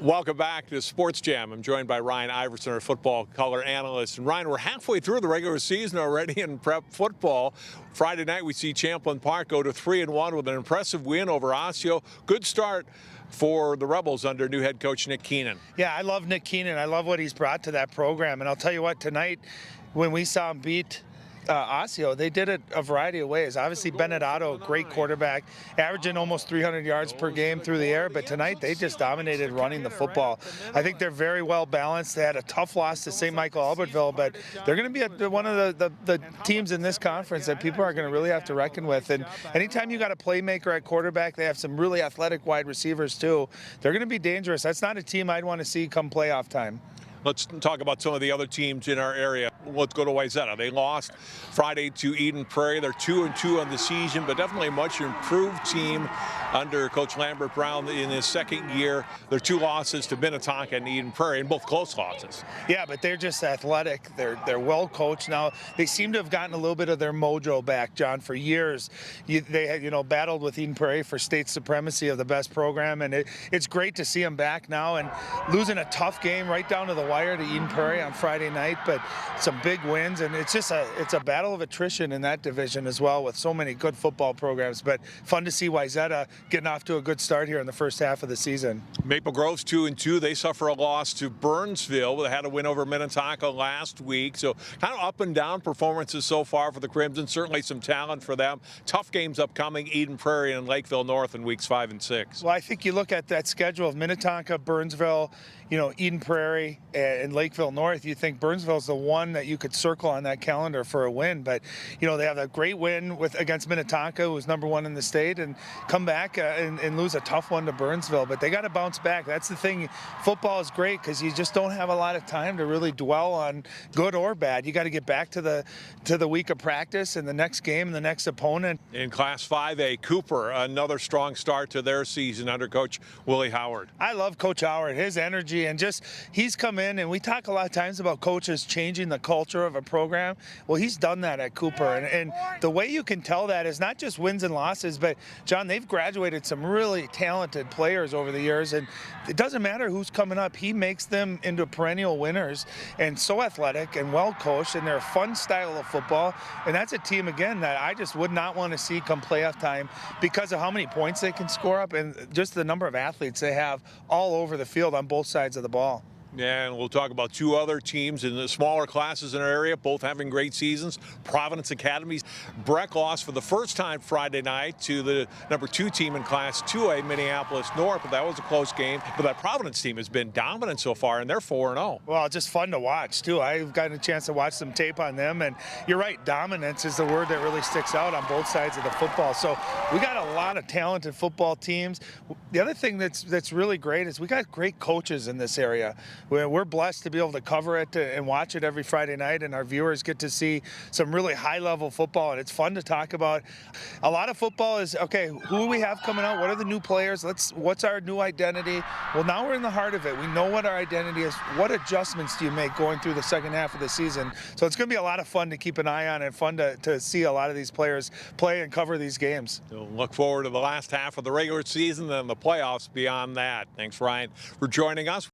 Welcome back to Sports Jam. I'm joined by Ryan Iversen, our football color analyst. And Ryan, we're halfway through the regular season already in prep football. Friday night, we see Champlin Park go to 3-1 with an impressive win over Osseo. Good start for the Rebels under new head coach Nick Keenan. Yeah, I love Nick Keenan. I love what he's brought to that program. And I'll tell you what, tonight, when we saw him beat Osseo, they did it a variety of ways. Obviously, Bennett Otto, a great quarterback, averaging almost 300 yards per game through the air. But tonight, they just dominated running the football. I think they're very well balanced. They had a tough loss to St. Michael Albertville, but they're going to be one of the teams in this conference that people are going to really have to reckon with. And anytime you got a playmaker at quarterback, they have some really athletic wide receivers too. They're going to be dangerous. That's not a team I'd want to see come playoff time. Let's talk about some of the other teams in our area. Let's go to Wayzata. They lost Friday to Eden Prairie. They're 2-2 on the season, but definitely a much improved team under Coach Lambert Brown in his second year. Their two losses to Minnetonka and Eden Prairie, and both close losses. Yeah, but they're just athletic. They're well coached now. They seem to have gotten a little bit of their mojo back, John. For years, they had battled with Eden Prairie for state supremacy of the best program, and it's great to see them back now and losing a tough game right down to the wire to Eden Prairie on Friday night, but some big wins, and it's a battle of attrition in that division as well with so many good football programs. But fun to see Wayzata getting off to a good start here in the first half of the season. Maple Grove's 2-2. They suffer a loss to Burnsville. They had a win over Minnetonka last week, so kind of up and down performances so far for the Crimson. Certainly some talent for them. Tough games upcoming: Eden Prairie and Lakeville North in weeks 5 and 6. Well, I think you look at that schedule of Minnetonka, Burnsville, Eden Prairie, and Lakeville North, you think Burnsville's the one that you could circle on that calendar for a win. But, they have a great win against Minnetonka, who's #1 in the state, and come back and lose a tough one to Burnsville. But they got to bounce back. That's the thing. Football is great because you just don't have a lot of time to really dwell on good or bad. You got to get back to the week of practice and the next game and the next opponent. In Class 5A, Cooper, another strong start to their season under Coach Willie Howard. I love Coach Howard, his energy, and he's come in, and we talk a lot of times about coaches changing the culture of a program. Well, he's done that at Cooper, and the way you can tell that is not just wins and losses, but John, they've graduated some really talented players over the years, and it doesn't matter who's coming up. He makes them into perennial winners, and so athletic and well coached, and they're a fun style of football. And that's a team, again, that I just would not want to see come playoff time because of how many points they can score up and just the number of athletes they have all over the field on both sides of the ball. Yeah, and we'll talk about two other teams in the smaller classes in our area, both having great seasons. Providence Academy. Breck lost for the first time Friday night to the #2 team in Class 2A, Minneapolis North, but that was a close game. But that Providence team has been dominant so far, and they're 4-0. Well, just fun to watch, too. I've gotten a chance to watch some tape on them, and you're right, dominance is the word that really sticks out on both sides of the football. So we got a lot of talented football teams. The other thing that's really great is we got great coaches in this area. We're blessed to be able to cover it and watch it every Friday night, and our viewers get to see some really high-level football, and it's fun to talk about. A lot of football is, okay, who do we have coming out? What are the new players? What's our new identity? Well, now we're in the heart of it. We know what our identity is. What adjustments do you make going through the second half of the season? So it's going to be a lot of fun to keep an eye on and fun to see a lot of these players play and cover these games. So look forward to the last half of the regular season and the playoffs beyond that. Thanks, Ryan, for joining us.